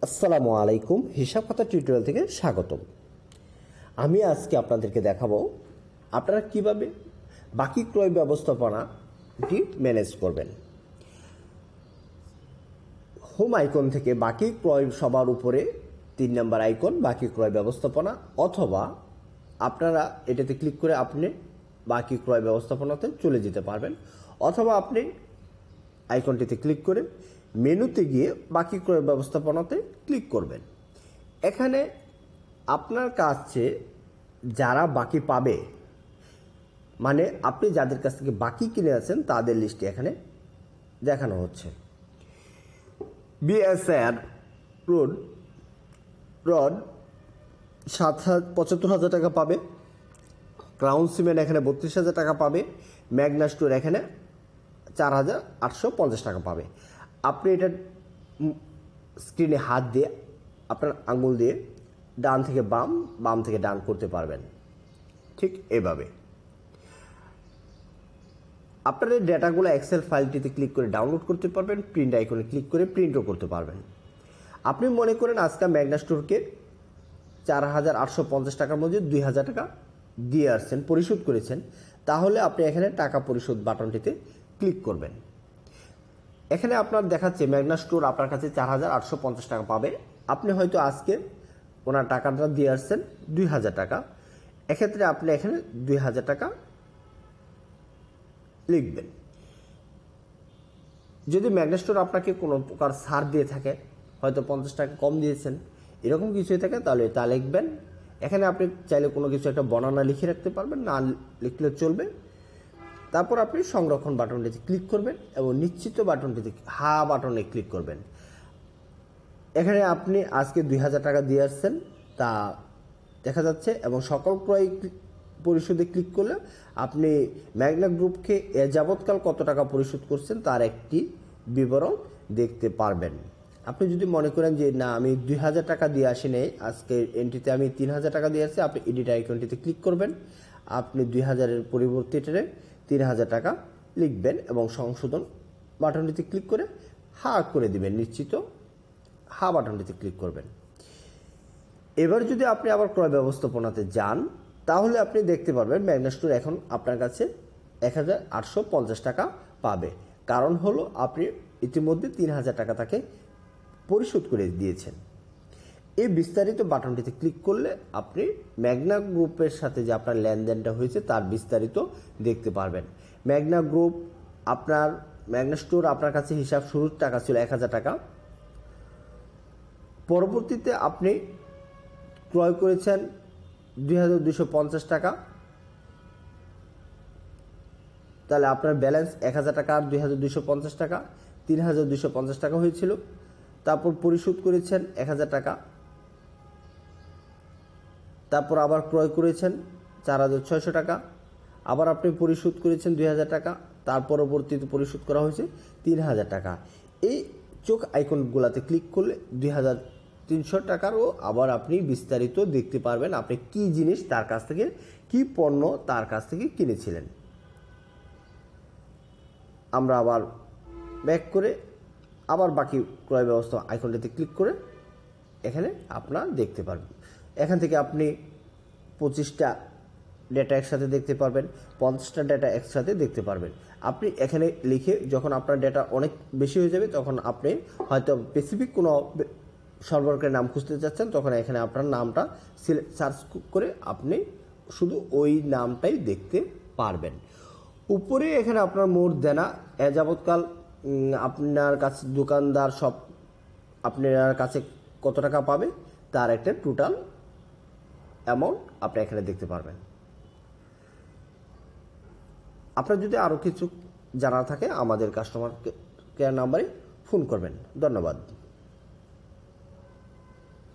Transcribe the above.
আসসালামু আলাইকুম, হিসাব খাতা টিউটোরিয়াল থেকে স্বাগতম। আমি আজকে আপনাদেরকে দেখাবো আপনারা কিভাবে বাকি ক্রয় ব্যবস্থাপনাটি ম্যানেজ করবেন। হোম আইকন থেকে বাকি ক্রয় সবার উপরে 3 নম্বর আইকন বাকি ক্রয় ব্যবস্থাপনা, অথবা আপনারা এটাতে ক্লিক করে আপনি বাকি ক্রয় ব্যবস্থাপনাতে চলে যেতে পারবেন, অথবা আপনি আইকনটিতে ক্লিক করে মেনুতে গিয়ে বাকি ক্রয় ব্যবস্থাপনাতে ক্লিক করবেন। এখানে আপনার কাছে যারা বাকি পাবে, মানে আপনি যাদের কাছ থেকে বাকি কিনে আছেন তাদের লিস্টে এখানে দেখানো হচ্ছে। বিএসআর রড 75,000 টাকা পাবে, ক্রাউন সিমেন্ট এখানে 32,000 টাকা পাবে, ম্যাগনা স্টোর এখানে 4,850 টাকা পাবে। আপনি এটা স্ক্রিনে হাত দিয়ে আপনার আঙুল দিয়ে ডান থেকে বাম, বাম থেকে ডান করতে পারবেন, ঠিক এভাবে। আপনার এই ডেটাগুলো এক্সেল ফাইলটিতে ক্লিক করে ডাউনলোড করতে পারবেন, প্রিন্ট আইকনে ক্লিক করে প্রিন্টও করতে পারবেন। আপনি মনে করেন আজকে ম্যাগনা স্টোরকে 4,850 টাকার মধ্যে 2,000 টাকা দিয়ে আসছেন, পরিশোধ করেছেন, তাহলে আপনি এখানে টাকা পরিশোধ বাটনটিতে ক্লিক করবেন। এখানে আপনার দেখাচ্ছে ম্যাগনা স্টোর আপনার কাছে 4,850 টাকা পাবে। আপনি হয়তো আজকে ওনার টাকাটা দিয়ে আসছেন 2,000 টাকা, এক্ষেত্রে আপনি এখানে 2,000 টাকা লিখবেন। যদি ম্যাগনা স্টোর আপনাকে কোনো প্রকার ছাড় দিয়ে থাকে, হয়তো 50 টাকা কম দিয়েছেন, এরকম কিছু হয়ে থাকে, তাহলে তা লিখবেন। এখানে আপনি চাইলে কোনো কিছু একটা বর্ণনা লিখে রাখতে পারবেন, না লিখলে চলবে। তারপর আপনি সংরক্ষণ বাটনটিতে ক্লিক করবেন এবং নিশ্চিত বাটনটিতে বাটনে ক্লিক করবেন। এখানে আপনি আজকে 2,000 টাকা দিয়ে আসছেন তা দেখা যাচ্ছে, এবং সকল ক্রয় পরিশোধে ক্লিক করলে আপনি ম্যাগনা গ্রুপকে এ যাবৎকাল কত টাকা পরিশোধ করছেন তার একটি বিবরণ দেখতে পারবেন। আপনি যদি মনে করেন যে না, আমি 2,000 টাকা দিয়ে আসি নেই, আজকে এন্ট্রিতে আমি 3,000 টাকা দিয়ে আসছি, আপনি এডিট আইকনটিতে ক্লিক করবেন। আপনি 2,000-এর পরিবর্তে 3,000 টাকা লিখবেন এবং সংশোধন বাটনটিতে ক্লিক করে করে দিবেন, নিশ্চিত বাটনটিতে ক্লিক করবেন। এবার যদি আপনি আবার ক্রয় ব্যবস্থাপনাতে যান, তাহলে আপনি দেখতে পারবেন ম্যাগনা স্টোর এখন আপনার কাছে 1,850 টাকা পাবে। কারণ হলো আপনি ইতিমধ্যে 3,000 টাকা তাকে পরিশোধ করে দিয়েছেন। এই বিস্তারিত বাটনটিতে ক্লিক করলে আপনি ম্যাগনা গ্রুপের সাথে যে আপনার লেনদেনটা হয়েছে তার বিস্তারিত দেখতে পারবেন। ম্যাগনা গ্রুপ ম্যাগনা স্টোর আপনার কাছে হিসাব শুরুর টাকা ছিল 1,000 টাকা, পরবর্তীতে আপনি ক্রয় করেছেন 2,250 টাকা, তাহলে আপনার ব্যালেন্স 1,000 টাকা আর 2,250 টাকা, 3,250 টাকা হয়েছিল। তারপর পরিশোধ করেছেন 1,000 টাকা, তারপর আবার ক্রয় করেছেন 4,600 টাকা, আবার আপনি পরিশোধ করেছেন 2,000 টাকা, তার পরবর্তীতে পরিশোধ করা হয়েছে 3,000 টাকা। এই চোখ আইকনগুলোতে ক্লিক করলে 2,300 টাকারও আবার আপনি বিস্তারিত দেখতে পারবেন, আপনি কি জিনিস তার কাছ থেকে, কি পণ্য তার কাছ থেকে কিনেছিলেন। আমরা আবার ব্যাক করে আবার বাকি ক্রয় ব্যবস্থা আইকনটিতে ক্লিক করে এখানে আপনারা দেখতে পারবেন। এখান থেকে আপনি 25টা ডেটা একসাথে দেখতে পারবেন, 50টা ডেটা একসাথে দেখতে পারবেন। আপনি এখানে লিখে যখন আপনার ডেটা অনেক বেশি হয়ে যাবে, তখন আপনি হয়তো স্পেসিফিক কোনো সরবরাহের নাম খুঁজতে চাচ্ছেন, তখন এখানে আপনার নামটা সার্চ করে আপনি শুধু ওই নামটাই দেখতে পারবেন। উপরে এখানে আপনার মোট দেনা এ যাবৎকাল আপনার কাছে দোকানদার সব আপনার কাছে কত টাকা পাবে তার একটা টোটাল অ্যামাউন্ট আপনি এখানে দেখতে পারবেন। আপনার যদি আরও কিছু জানা থাকে আমাদের কাস্টমার কেয়ার নাম্বারে ফোন করবেন। ধন্যবাদ।